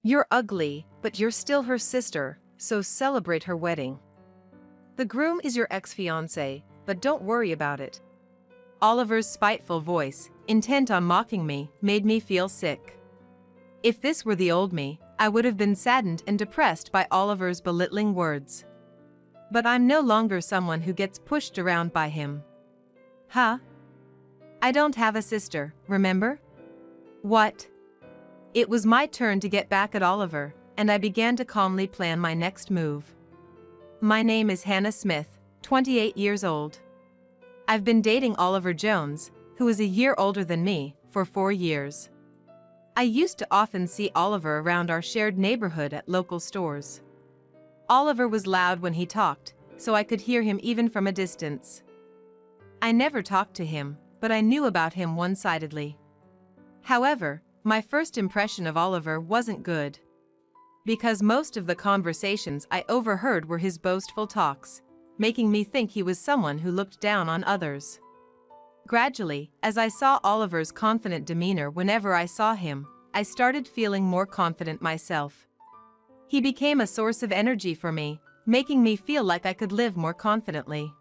You're ugly, but you're still her sister, so celebrate her wedding. The groom is your ex-fiancé, but don't worry about it. Oliver's spiteful voice, intent on mocking me, made me feel sick. If this were the old me, I would have been saddened and depressed by Oliver's belittling words. But I'm no longer someone who gets pushed around by him. Huh? I don't have a sister, remember? What? It was my turn to get back at Oliver, and I began to calmly plan my next move. My name is Hannah Smith, 28 years old. I've been dating Oliver Jones, who is a year older than me, for 4 years. I used to often see Oliver around our shared neighborhood at local stores. Oliver was loud when he talked, so I could hear him even from a distance. I never talked to him, but I knew about him one-sidedly. However, my first impression of Oliver wasn't good. Because most of the conversations I overheard were his boastful talks, making me think he was someone who looked down on others. Gradually, as I saw Oliver's confident demeanor whenever I saw him, I started feeling more confident myself. He became a source of energy for me, making me feel like I could live more confidently.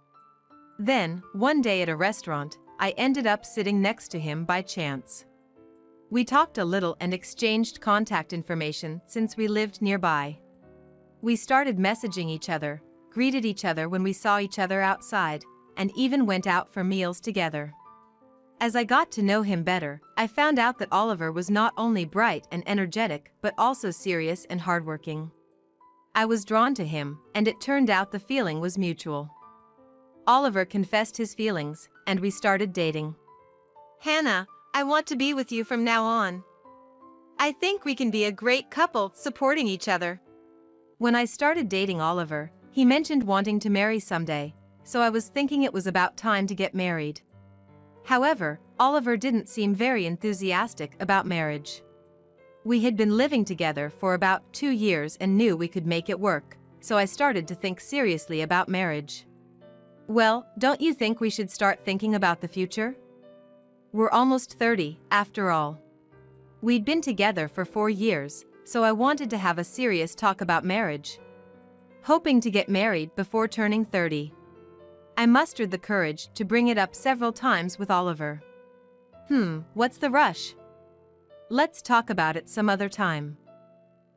Then, one day at a restaurant, I ended up sitting next to him by chance. We talked a little and exchanged contact information since we lived nearby. We started messaging each other, greeted each other when we saw each other outside, and even went out for meals together. As I got to know him better, I found out that Oliver was not only bright and energetic but also serious and hardworking. I was drawn to him, and it turned out the feeling was mutual. Oliver confessed his feelings, and we started dating. Hannah, I want to be with you from now on. I think we can be a great couple, supporting each other. When I started dating Oliver, he mentioned wanting to marry someday, so I was thinking it was about time to get married. However, Oliver didn't seem very enthusiastic about marriage. We had been living together for about 2 years and knew we could make it work, so I started to think seriously about marriage. Well, don't you think we should start thinking about the future? We're almost 30, after all. We'd been together for 4 years, so I wanted to have a serious talk about marriage. Hoping to get married before turning 30. I mustered the courage to bring it up several times with Oliver. What's the rush? Let's talk about it some other time.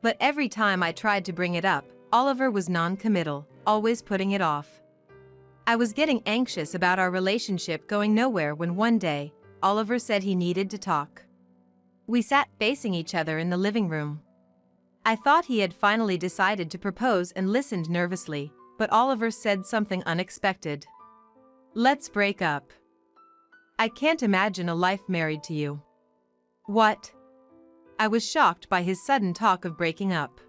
But every time I tried to bring it up, Oliver was non-committal, always putting it off. I was getting anxious about our relationship going nowhere when one day, Oliver said he needed to talk. We sat facing each other in the living room. I thought he had finally decided to propose and listened nervously, but Oliver said something unexpected. Let's break up. I can't imagine a life married to you. What? I was shocked by his sudden talk of breaking up.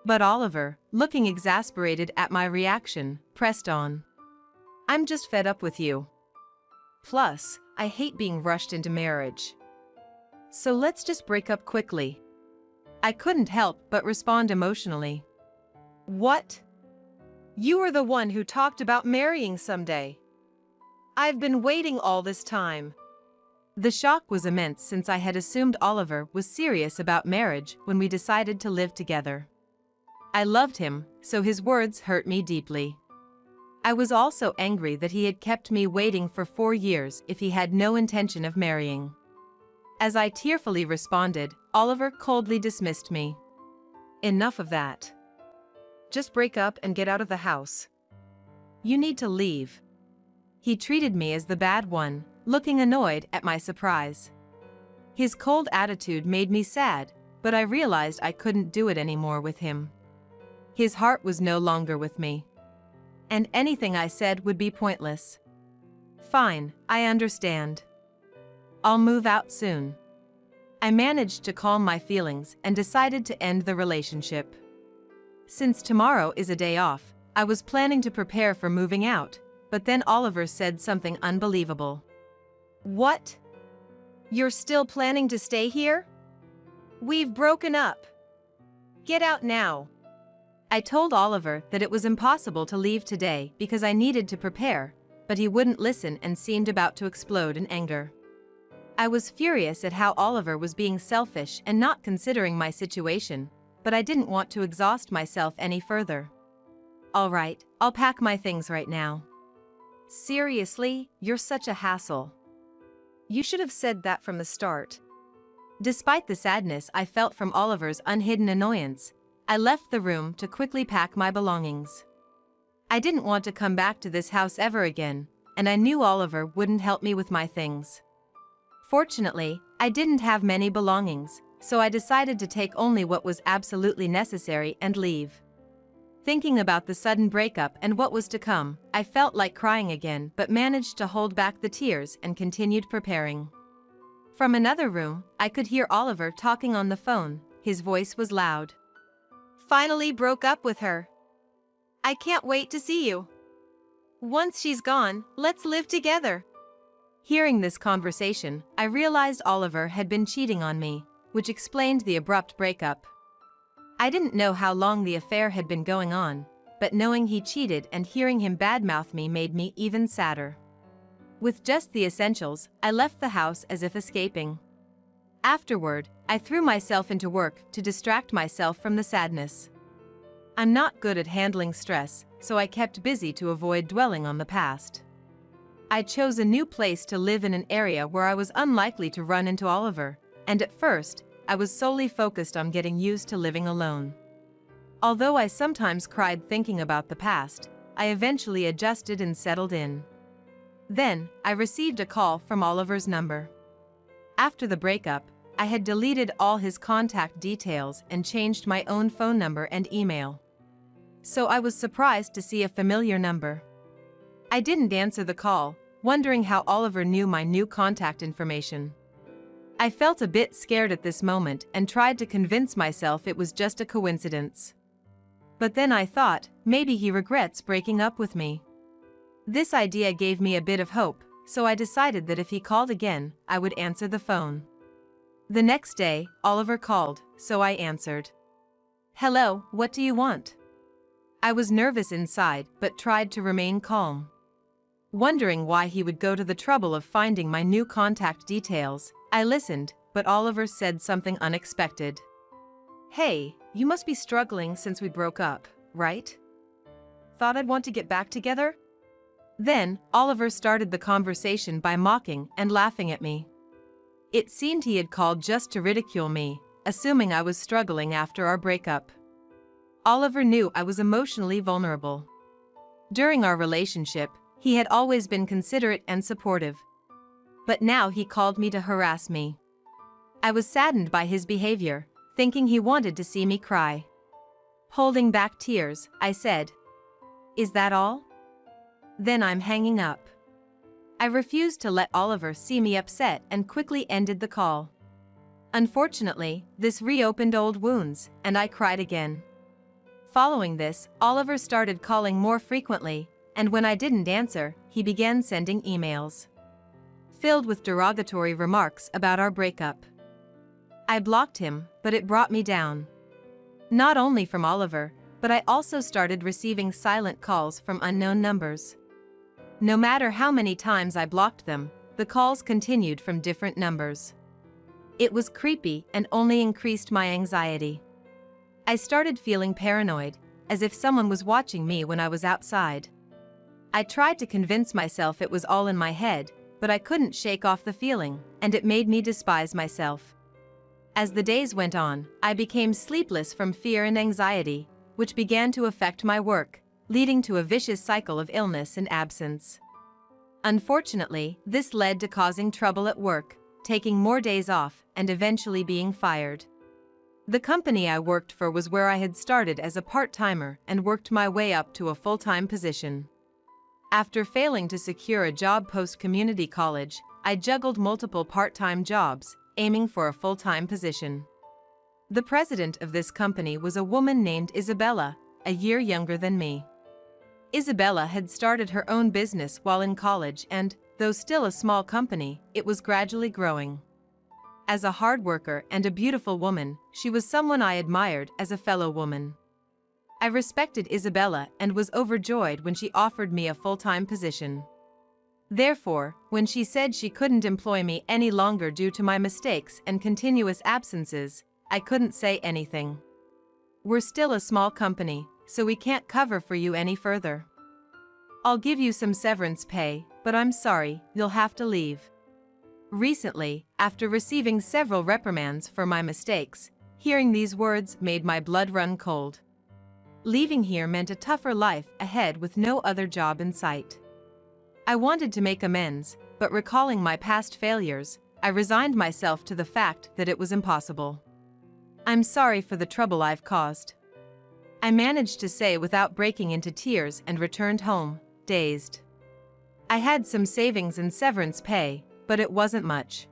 But Oliver, looking exasperated at my reaction, pressed on. I'm just fed up with you. Plus, I hate being rushed into marriage. So let's just break up quickly. I couldn't help but respond emotionally. What? You are the one who talked about marrying someday. I've been waiting all this time. The shock was immense since I had assumed Oliver was serious about marriage when we decided to live together. I loved him, so his words hurt me deeply. I was also angry that he had kept me waiting for 4 years if he had no intention of marrying. As I tearfully responded, Oliver coldly dismissed me. Enough of that. Just break up and get out of the house. You need to leave. He treated me as the bad one, looking annoyed at my surprise. His cold attitude made me sad, but I realized I couldn't do it anymore with him. His heart was no longer with me. And anything I said would be pointless. Fine, I understand. I'll move out soon. I managed to calm my feelings and decided to end the relationship. Since tomorrow is a day off, I was planning to prepare for moving out, but then Oliver said something unbelievable. What? You're still planning to stay here? We've broken up. Get out now. I told Oliver that it was impossible to leave today because I needed to prepare, but he wouldn't listen and seemed about to explode in anger. I was furious at how Oliver was being selfish and not considering my situation, but I didn't want to exhaust myself any further. "All right, I'll pack my things right now." "Seriously, you're such a hassle. You should have said that from the start." Despite the sadness I felt from Oliver's unhidden annoyance, I left the room to quickly pack my belongings. I didn't want to come back to this house ever again, and I knew Oliver wouldn't help me with my things. Fortunately, I didn't have many belongings, so I decided to take only what was absolutely necessary and leave. Thinking about the sudden breakup and what was to come, I felt like crying again but managed to hold back the tears and continued preparing. From another room, I could hear Oliver talking on the phone. His voice was loud. "Finally broke up with her. I can't wait to see you. Once she's gone, let's live together." Hearing this conversation, I realized Oliver had been cheating on me, which explained the abrupt breakup. I didn't know how long the affair had been going on, but knowing he cheated and hearing him badmouth me made me even sadder. With just the essentials, I left the house as if escaping. Afterward, I threw myself into work to distract myself from the sadness. I'm not good at handling stress, so I kept busy to avoid dwelling on the past. I chose a new place to live in an area where I was unlikely to run into Oliver, and at first, I was solely focused on getting used to living alone. Although I sometimes cried thinking about the past, I eventually adjusted and settled in. Then, I received a call from Oliver's number. After the breakup, I had deleted all his contact details and changed my own phone number and email. So I was surprised to see a familiar number. I didn't answer the call, wondering how Oliver knew my new contact information. I felt a bit scared at this moment and tried to convince myself it was just a coincidence. But then I thought, maybe he regrets breaking up with me. This idea gave me a bit of hope, so I decided that if he called again, I would answer the phone. The next day, Oliver called, so I answered. "Hello, what do you want?" I was nervous inside but tried to remain calm. Wondering why he would go to the trouble of finding my new contact details, I listened, but Oliver said something unexpected. "Hey, you must be struggling since we broke up, right? Thought I'd want to get back together?" Then, Oliver started the conversation by mocking and laughing at me. It seemed he had called just to ridicule me, assuming I was struggling after our breakup. Oliver knew I was emotionally vulnerable. During our relationship, he had always been considerate and supportive. But now he called me to harass me. I was saddened by his behavior, thinking he wanted to see me cry. Holding back tears, I said, "Is that all? Then I'm hanging up." I refused to let Oliver see me upset and quickly ended the call. Unfortunately, this reopened old wounds, and I cried again. Following this, Oliver started calling more frequently, and when I didn't answer, he began sending emails filled with derogatory remarks about our breakup. I blocked him, but it brought me down. Not only from Oliver, but I also started receiving silent calls from unknown numbers. No matter how many times I blocked them, the calls continued from different numbers. It was creepy and only increased my anxiety. I started feeling paranoid, as if someone was watching me when I was outside. I tried to convince myself it was all in my head, but I couldn't shake off the feeling, and it made me despise myself. As the days went on, I became sleepless from fear and anxiety, which began to affect my work, leading to a vicious cycle of illness and absence. Unfortunately, this led to causing trouble at work, taking more days off, and eventually being fired. The company I worked for was where I had started as a part-timer and worked my way up to a full-time position. After failing to secure a job post-community college, I juggled multiple part-time jobs, aiming for a full-time position. The president of this company was a woman named Isabella, a year younger than me. Isabella had started her own business while in college and, though still a small company, it was gradually growing. As a hard worker and a beautiful woman, she was someone I admired as a fellow woman. I respected Isabella and was overjoyed when she offered me a full-time position. Therefore, when she said she couldn't employ me any longer due to my mistakes and continuous absences, I couldn't say anything. We're still a small company, so we can't cover for you any further. I'll give you some severance pay, but I'm sorry, you'll have to leave. Recently, after receiving several reprimands for my mistakes, hearing these words made my blood run cold. Leaving here meant a tougher life ahead with no other job in sight. I wanted to make amends, but recalling my past failures, I resigned myself to the fact that it was impossible. I'm sorry for the trouble I've caused. I managed to say without breaking into tears and returned home, dazed. I had some savings and severance pay, but it wasn't much.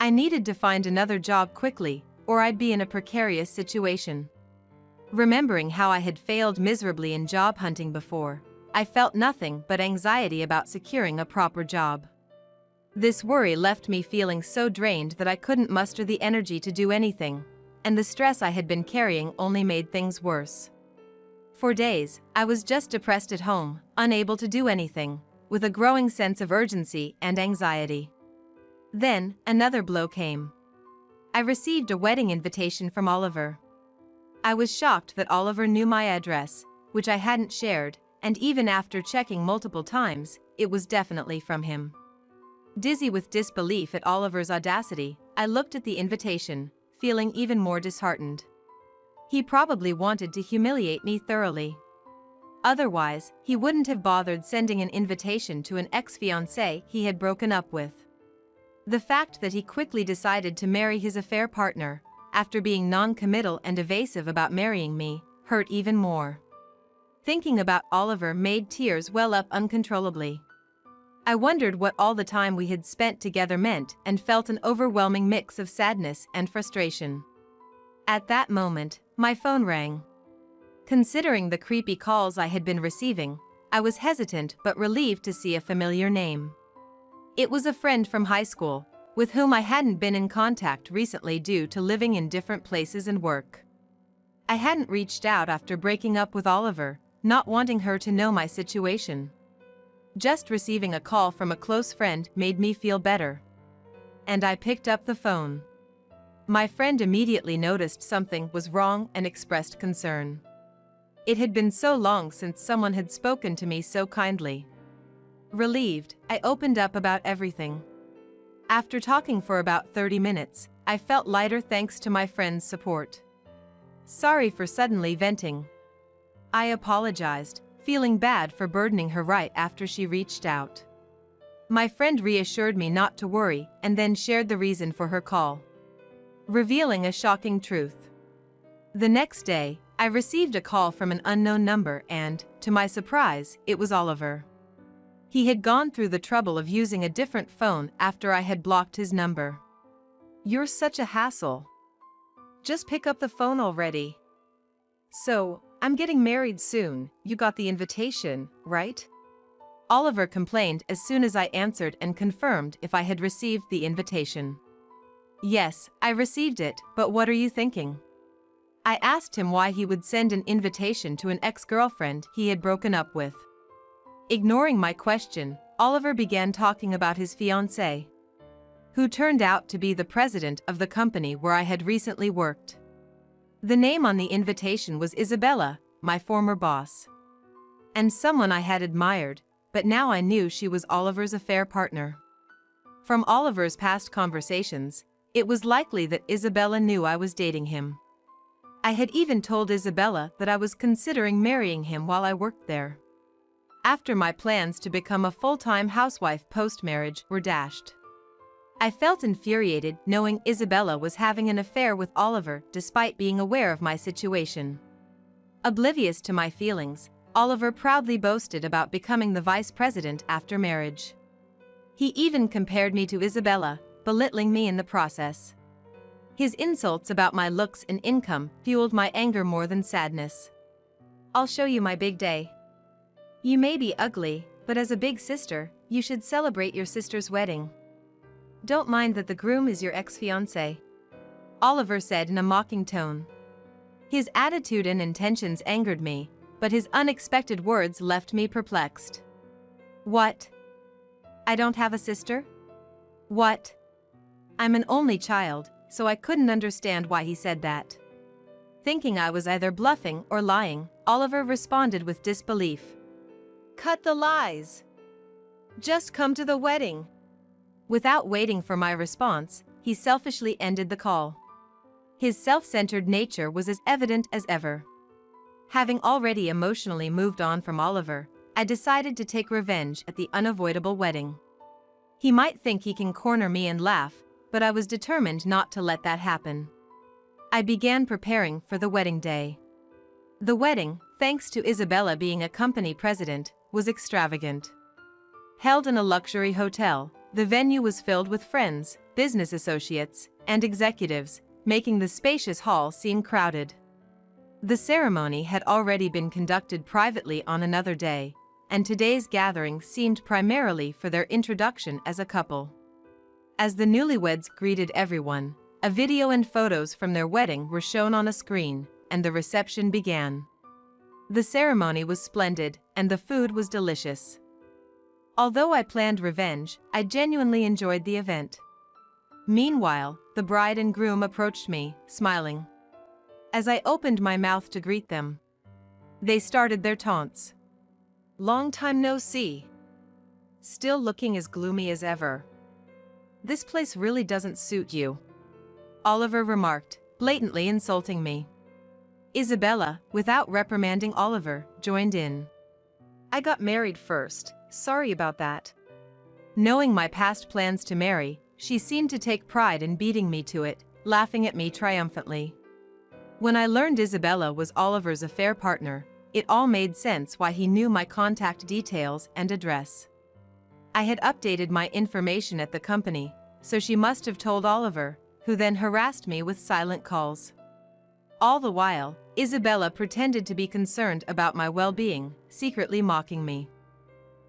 I needed to find another job quickly, or I'd be in a precarious situation. Remembering how I had failed miserably in job hunting before, I felt nothing but anxiety about securing a proper job. This worry left me feeling so drained that I couldn't muster the energy to do anything, and the stress I had been carrying only made things worse. For days, I was just depressed at home, unable to do anything, with a growing sense of urgency and anxiety. Then, another blow came. I received a wedding invitation from Oliver. I was shocked that Oliver knew my address, which I hadn't shared, and even after checking multiple times, it was definitely from him. Dizzy with disbelief at Oliver's audacity, I looked at the invitation, feeling even more disheartened. He probably wanted to humiliate me thoroughly. Otherwise, he wouldn't have bothered sending an invitation to an ex-fiancé he had broken up with. The fact that he quickly decided to marry his affair partner, after being non-committal and evasive about marrying me, hurt even more. Thinking about Oliver made tears well up uncontrollably. I wondered what all the time we had spent together meant and felt an overwhelming mix of sadness and frustration. At that moment, my phone rang. Considering the creepy calls I had been receiving, I was hesitant but relieved to see a familiar name. It was a friend from high school, with whom I hadn't been in contact recently due to living in different places and work. I hadn't reached out after breaking up with Oliver, not wanting her to know my situation. Just receiving a call from a close friend made me feel better. And I picked up the phone. My friend immediately noticed something was wrong and expressed concern. It had been so long since someone had spoken to me so kindly. Relieved, I opened up about everything. After talking for about 30 minutes, I felt lighter thanks to my friend's support. Sorry for suddenly venting. I apologized, feeling bad for burdening her right after she reached out. My friend reassured me not to worry and then shared the reason for her call, revealing a shocking truth. The next day, I received a call from an unknown number and, to my surprise, it was Oliver. He had gone through the trouble of using a different phone after I had blocked his number. "You're such a hassle. Just pick up the phone already." "So, I'm getting married soon, you got the invitation, right?" Oliver complained as soon as I answered and confirmed if I had received the invitation. "Yes, I received it, but what are you thinking?" I asked him why he would send an invitation to an ex-girlfriend he had broken up with. Ignoring my question, Oliver began talking about his fiancé, who turned out to be the president of the company where I had recently worked. The name on the invitation was Isabella, my former boss, and someone I had admired, but now I knew she was Oliver's affair partner. From Oliver's past conversations, it was likely that Isabella knew I was dating him. I had even told Isabella that I was considering marrying him while I worked there. After my plans to become a full-time housewife post-marriage were dashed. I felt infuriated knowing Isabella was having an affair with Oliver despite being aware of my situation. Oblivious to my feelings, Oliver proudly boasted about becoming the vice president after marriage. He even compared me to Isabella, belittling me in the process. His insults about my looks and income fueled my anger more than sadness. "I'll show you my big day. You may be ugly, but as a big sister, you should celebrate your sister's wedding. Don't mind that the groom is your ex-fiancé," Oliver said in a mocking tone. His attitude and intentions angered me, but his unexpected words left me perplexed. "What? I don't have a sister? What? I'm an only child, so I couldn't understand why he said that. Thinking I was either bluffing or lying, Oliver responded with disbelief. Cut the lies. Just come to the wedding. Without waiting for my response, he selfishly ended the call. His self-centered nature was as evident as ever. Having already emotionally moved on from Oliver, I decided to take revenge at the unavoidable wedding. He might think he can corner me and laugh, but I was determined not to let that happen. I began preparing for the wedding day. The wedding, thanks to Isabella being a company president, was extravagant. Held in a luxury hotel, the venue was filled with friends, business associates, and executives, making the spacious hall seem crowded. The ceremony had already been conducted privately on another day, and today's gathering seemed primarily for their introduction as a couple. As the newlyweds greeted everyone, a video and photos from their wedding were shown on a screen, and the reception began. The ceremony was splendid, and the food was delicious. Although I planned revenge, I genuinely enjoyed the event. Meanwhile, the bride and groom approached me, smiling. As I opened my mouth to greet them, they started their taunts. Long time no see. Still looking as gloomy as ever. This place really doesn't suit you, Oliver remarked, blatantly insulting me. Isabella, without reprimanding Oliver, joined in. I got married first, sorry about that. Knowing my past plans to marry, she seemed to take pride in beating me to it, laughing at me triumphantly. When I learned Isabella was Oliver's affair partner, it all made sense why he knew my contact details and address. I had updated my information at the company, so she must have told Oliver, who then harassed me with silent calls. All the while, Isabella pretended to be concerned about my well-being, secretly mocking me.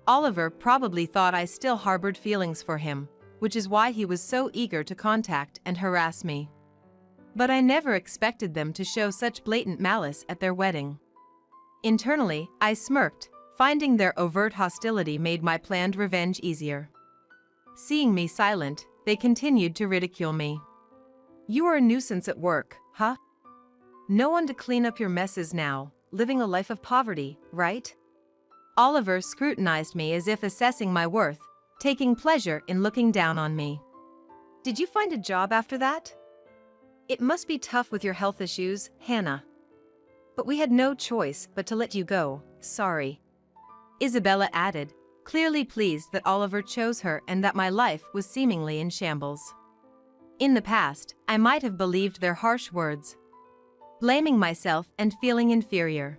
Oliver probably thought I still harbored feelings for him, which is why he was so eager to contact and harass me. But I never expected them to show such blatant malice at their wedding. Internally, I smirked, finding their overt hostility made my planned revenge easier. Seeing me silent, they continued to ridicule me. You are a nuisance at work, huh? No one to clean up your messes now, living a life of poverty, right? Oliver scrutinized me as if assessing my worth, taking pleasure in looking down on me. Did you find a job after that? It must be tough with your health issues, Hannah. But we had no choice but to let you go, sorry. Isabella added, clearly pleased that Oliver chose her and that my life was seemingly in shambles. In the past, I might have believed their harsh words, blaming myself and feeling inferior.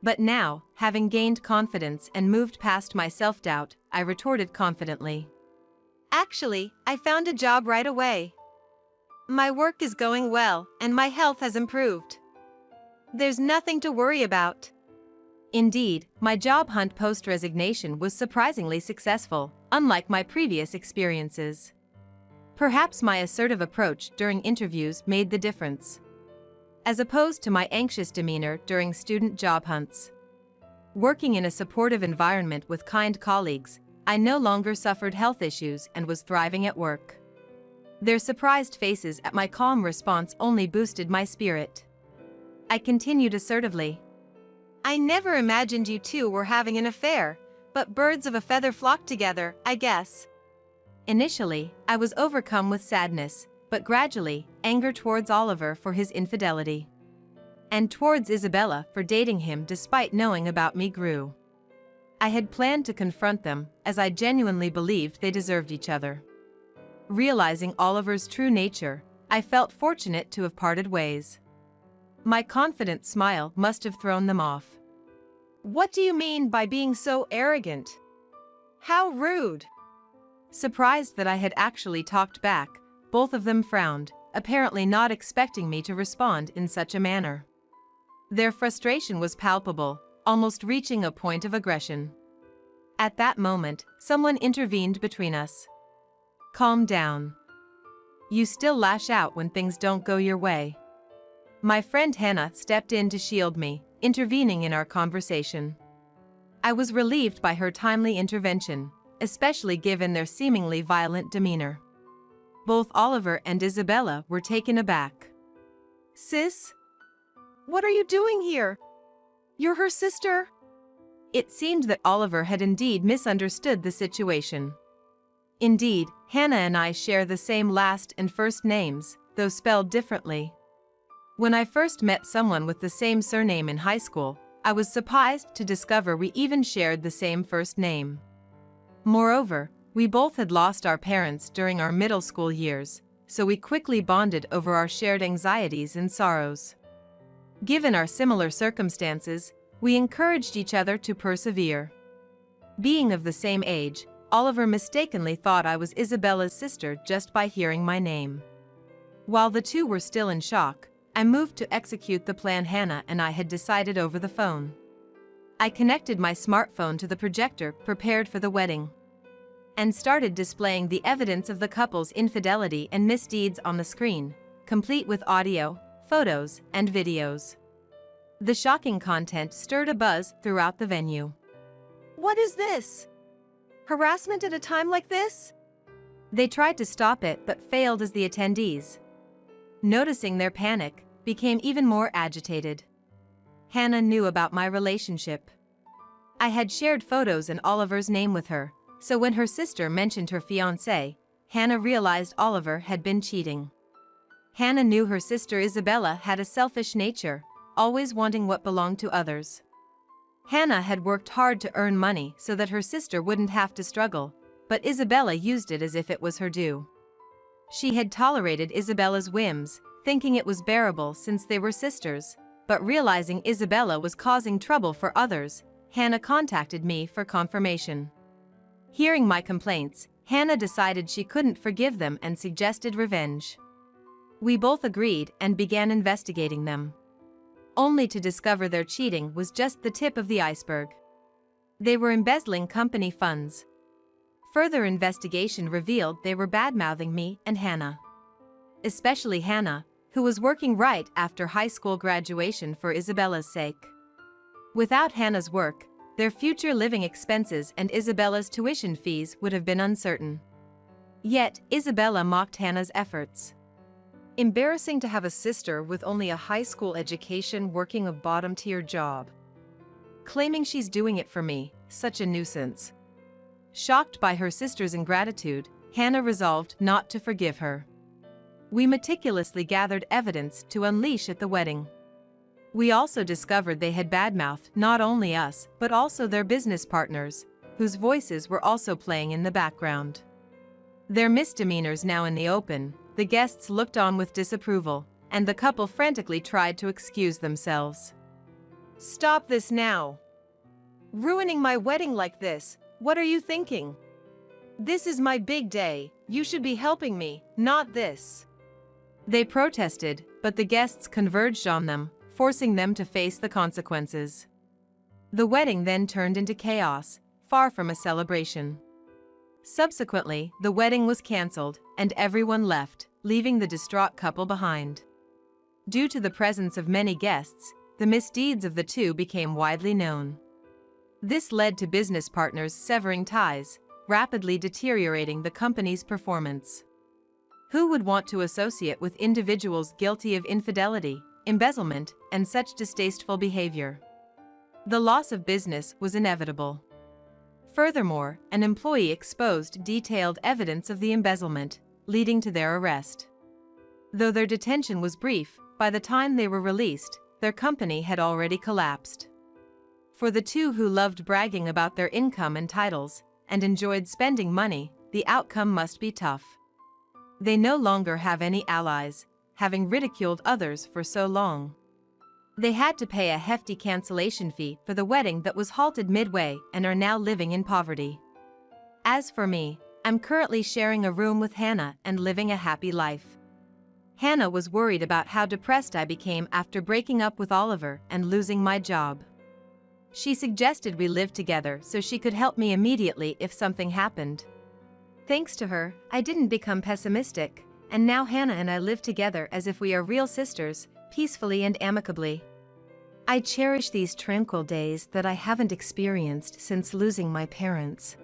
But now, having gained confidence and moved past my self-doubt, I retorted confidently. Actually, I found a job right away. My work is going well, and my health has improved. There's nothing to worry about. Indeed, my job hunt post-resignation was surprisingly successful, unlike my previous experiences. Perhaps my assertive approach during interviews made the difference, as opposed to my anxious demeanor during student job hunts. Working in a supportive environment with kind colleagues, I no longer suffered health issues and was thriving at work. Their surprised faces at my calm response only boosted my spirit. I continued assertively. I never imagined you two were having an affair, but birds of a feather flock together, I guess. Initially, I was overcome with sadness, but gradually, anger towards Oliver for his infidelity, and towards Isabella for dating him despite knowing about me grew. I had planned to confront them, as I genuinely believed they deserved each other. Realizing Oliver's true nature, I felt fortunate to have parted ways. My confident smile must have thrown them off. What do you mean by being so arrogant? How rude! Surprised that I had actually talked back, both of them frowned, apparently not expecting me to respond in such a manner. Their frustration was palpable, almost reaching a point of aggression. At that moment, someone intervened between us. Calm down. You still lash out when things don't go your way. My friend Hannah stepped in to shield me, intervening in our conversation. I was relieved by her timely intervention, especially given their seemingly violent demeanor. Both Oliver and Isabella were taken aback. Sis? What are you doing here? You're her sister? It seemed that Oliver had indeed misunderstood the situation. Indeed, Hannah and I share the same last and first names, though spelled differently. When I first met someone with the same surname in high school, I was surprised to discover we even shared the same first name. Moreover, we both had lost our parents during our middle school years, so we quickly bonded over our shared anxieties and sorrows. Given our similar circumstances, we encouraged each other to persevere. Being of the same age, Oliver mistakenly thought I was Isabella's sister just by hearing my name. While the two were still in shock, I moved to execute the plan Hannah and I had decided over the phone. I connected my smartphone to the projector prepared for the wedding and started displaying the evidence of the couple's infidelity and misdeeds on the screen, complete with audio, photos, and videos. The shocking content stirred a buzz throughout the venue. What is this? Harassment at a time like this? They tried to stop it but failed as the attendees, noticing their panic, became even more agitated. Hannah knew about my relationship. I had shared photos and Oliver's name with her, so when her sister mentioned her fiancé, Hannah realized Oliver had been cheating. Hannah knew her sister Isabella had a selfish nature, always wanting what belonged to others. Hannah had worked hard to earn money so that her sister wouldn't have to struggle, but Isabella used it as if it was her due. She had tolerated Isabella's whims, thinking it was bearable since they were sisters, but realizing Isabella was causing trouble for others, Hannah contacted me for confirmation. Hearing my complaints, Hannah decided she couldn't forgive them and suggested revenge. We both agreed and began investigating them, only to discover their cheating was just the tip of the iceberg. They were embezzling company funds. Further investigation revealed they were bad-mouthing me and Hannah. Especially Hannah, who was working right after high school graduation for Isabella's sake. Without Hannah's work, their future living expenses and Isabella's tuition fees would have been uncertain. Yet, Isabella mocked Hannah's efforts. Embarrassing to have a sister with only a high school education working a bottom-tier job. Claiming she's doing it for me, such a nuisance. Shocked by her sister's ingratitude, Hannah resolved not to forgive her. We meticulously gathered evidence to unleash at the wedding. We also discovered they had badmouthed not only us but also their business partners, whose voices were also playing in the background. Their misdemeanors now in the open, the guests looked on with disapproval, and the couple frantically tried to excuse themselves. Stop this now! Ruining my wedding like this, what are you thinking? This is my big day, you should be helping me, not this. They protested, but the guests converged on them, forcing them to face the consequences. The wedding then turned into chaos, far from a celebration. Subsequently, the wedding was cancelled, and everyone left, leaving the distraught couple behind. Due to the presence of many guests, the misdeeds of the two became widely known. This led to business partners severing ties, rapidly deteriorating the company's performance. Who would want to associate with individuals guilty of infidelity, embezzlement, and such distasteful behavior? The loss of business was inevitable. Furthermore, an employee exposed detailed evidence of the embezzlement, leading to their arrest. Though their detention was brief, by the time they were released, their company had already collapsed. For the two who loved bragging about their income and titles, and enjoyed spending money, the outcome must be tough. They no longer have any allies, having ridiculed others for so long. They had to pay a hefty cancellation fee for the wedding that was halted midway and are now living in poverty. As for me, I'm currently sharing a room with Hannah and living a happy life. Hannah was worried about how depressed I became after breaking up with Oliver and losing my job. She suggested we live together so she could help me immediately if something happened. Thanks to her, I didn't become pessimistic, and now Hannah and I live together as if we are real sisters, peacefully and amicably. I cherish these tranquil days that I haven't experienced since losing my parents.